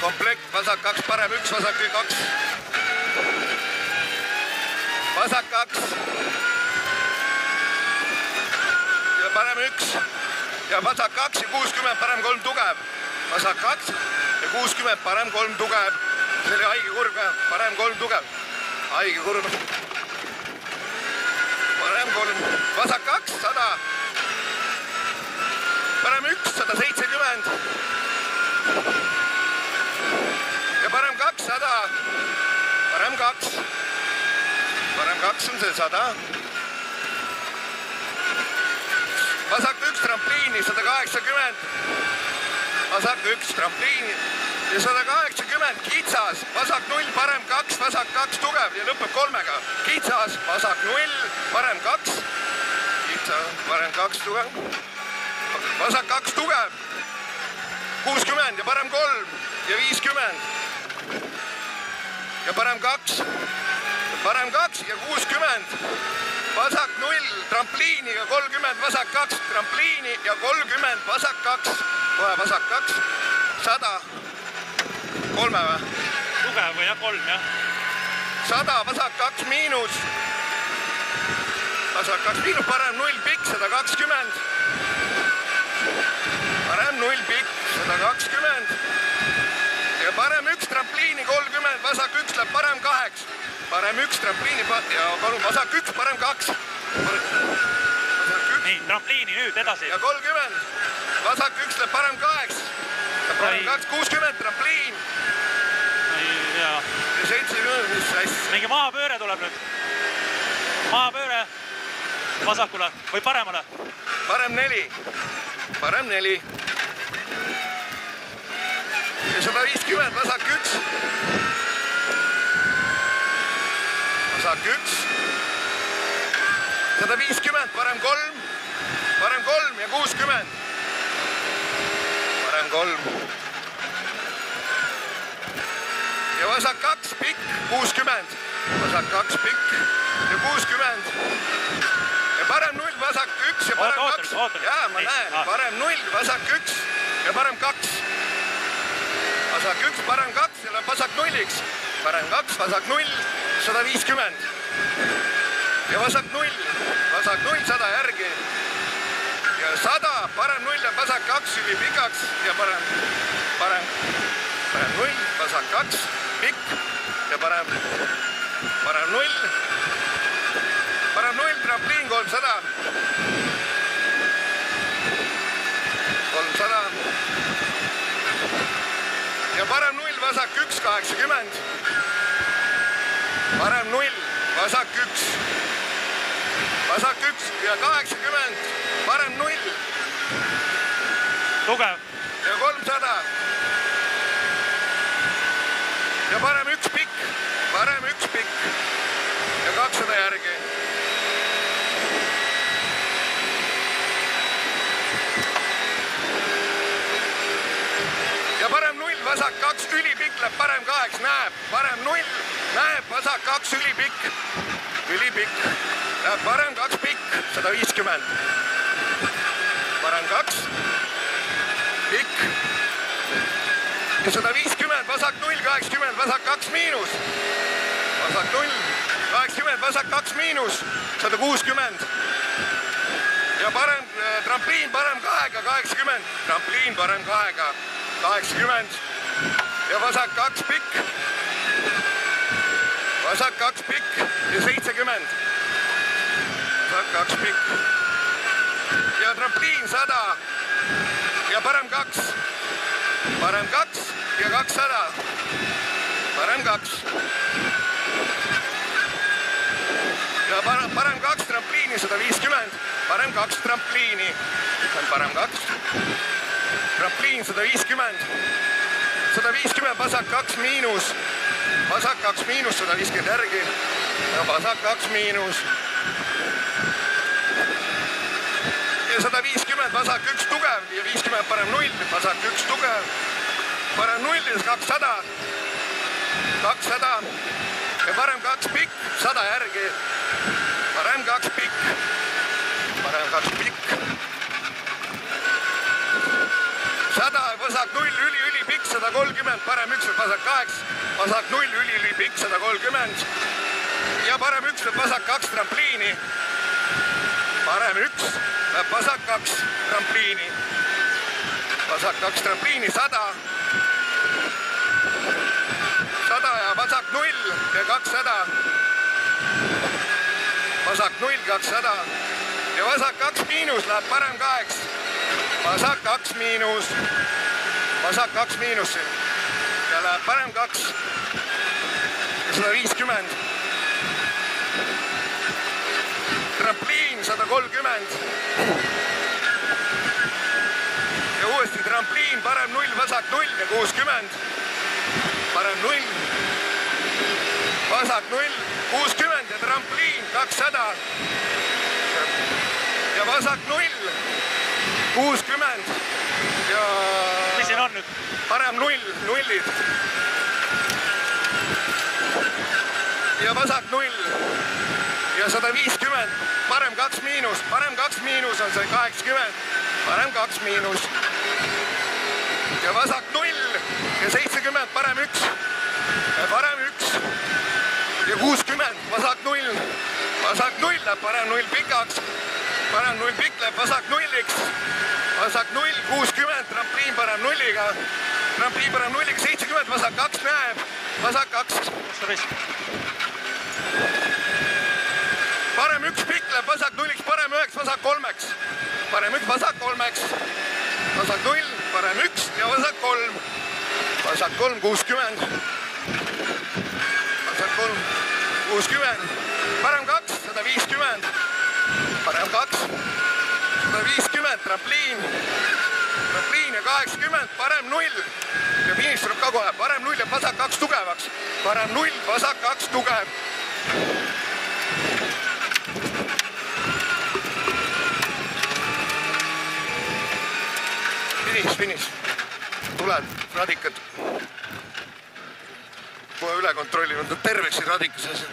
komplekt, vasak 2, parem 1, vasak 2. Vasak 2. Ja parem 1. Ja vasak 2 ja 60, parem 3 tugev. Vasak 2 ja 60, parem 3 tugev. See oli haige kurv ka, parem 3 tugev. Haige kurv. Parem 3, vasak 2, 100. Parem 1, 170. Ja parem 2, 100. Parem 2. Parem 2 on see 100. Vasak 1 trampliini, 180. Vasak 1 trampliini ja 180 kitsas. Vasak 0, parem 2, vasak 2 tugev ja lõpeb 3-ga. Kitsas, vasak 0, parem 2. Kitsas, parem 2 tugev. Vasak 2 tugev. 60 ja parem 3 ja 50. Ja parem 2. Parem 2 ja 60. Vasak 0, trampliiniga 30, vasak 2, trampliini ja 30, vasak 2. Kohe vasak 2, 100. 3 või? Tugev või jah, 3 jah. 100, vasak 2 miinus. Vasak 2 miinus, parem 0 pikk, 120. Parem 0 pikk, 120. Ja parem 1 trampliini 30, vasak 1 läheb parem 8. Parem 1 trampliini ja vasak 1, parem 2. Nii, trampliini nüüd edasi. Ja 30. Vasak 1 läheb parem 8. Ja parem 2, 60 trampliin. Ja 70, mis hästi. Mingi maapööre tuleb nüüd. Maapööre vasakule või paremale. Parem 4. Parem 4. Ja 150, vasak 1. Vasak 1. 150, parem 3. Parem 3 ja 60. Parem 3. Ja vasak 2, pikk, 60. Vasak 2, pikk ja 60. Ja parem 0, vasak 1 ja parem 2. Jaa, ma näen. Parem 0, vasak 1 ja parem 2. Vasak 1, parem 2 ja läheb vasak 0-iks. Parem 2, vasak 0, 150. Ja vasak 0, 100 järgi. Ja 100, parem 0 ja vasak 2 üli pikaks ja parem 0, vasak 2, pikk ja parem 0. Parem 0, trampliin 300. 300. Ja parem 0, vasak 1, 80. Parem 0, vasak 1. Vasak 1 ja 80. Parem 0. Tugev. Ja 300. Ja parem 1 pikk. Parem 1 pikk. Ja 200 järgi. Ja parem 0, vasak 2, ülipikk läheb parem 8, näeb. Parem 0, näeb, vasak 2, ülipikk. Ülipikk. Läheb parem 2 pikk, 150. Parem 2, pikk. Ja 150, vasak 0, 80, vasak 2 miinus. Vasak 0, 80, vasak 2 miinus, 160. Ja parem trampliin parem 2-ga, 80. Trampliin parem 2-ga, 80. Ja vasak 2 pikk. Vasak 2 pikk ja 70. Vasak 2 pikk. Ja trampliin 100. Ja parem 2. Parem 2 ja 200. Parem 2. Ja parem 2 trampliini 150. Parem 2 trampliini. Parem 2. Trampliin 150. 150, vasak 2 miinus. Vasak 2 miinus, 150 järgi. Ja vasak 2 miinus. Ja 150, vasak 1 tugev ja 50 parem 0. Vasak 1 tugev. Parem 0 ja 200. 200. Ja parem 2 pikk, 100 järgi. Parem 2 pikk. Parem 2 pikk. 100, vasak 0, üli pikk, 100 130, parem 1 lööb vasak 8, vasak 0, ülipikk 130 ja parem 1 lööb vasak 2 trampliini. parem 1 lööb vasak 2 trampliini. vasak 2 trampliini 100. 100 ja vasak 0 ja 200. vasak 0, 200 ja vasak 2 miinus läheb parem 8. vasak 2 miinus. vasak 2 miinus ja läheb parem 2 ja 150. trampliin 130 ja uuesti trampliin, parem 0, vasak 0 ja 60. parem 0, vasak 0, 60 ja trampliin 200 ja vasak 0, 60 ja mis siin on nüüd? parem 0, nullid ja vasak 0 ja 150, parem 2 miinus, parem 2 miinus on see 80, parem 2 miinus ja vasak 0 ja 70, parem 1 ja parem 1 ja 60, vasak 0 läheb parem 0 pikaks, parem 0 pikk läheb vasak 0-iks, vasak 0, 60, trampliin parem 0-iga, trampliin parem 0-iga 70, vasak 2 näeb, vasak 2. parem 1 pikk läheb vasak 0-iks, parem 9, vasak 3-ks, parem 1, vasak 3-ks, vasak 0, parem 1 ja vasak 3, vasak 3, 60, vasak 3, 60, parem 2, 150, parem 2, 150, trampliin ja 80, parem 0 ja finiš tuleb ka kohe, parem 0 ja vasak 2 tugevaks, parem 0, vasak 2 tugev. Finiš, tuled, radikad. Kohe üle kontrollime, ta terveks siin radikases.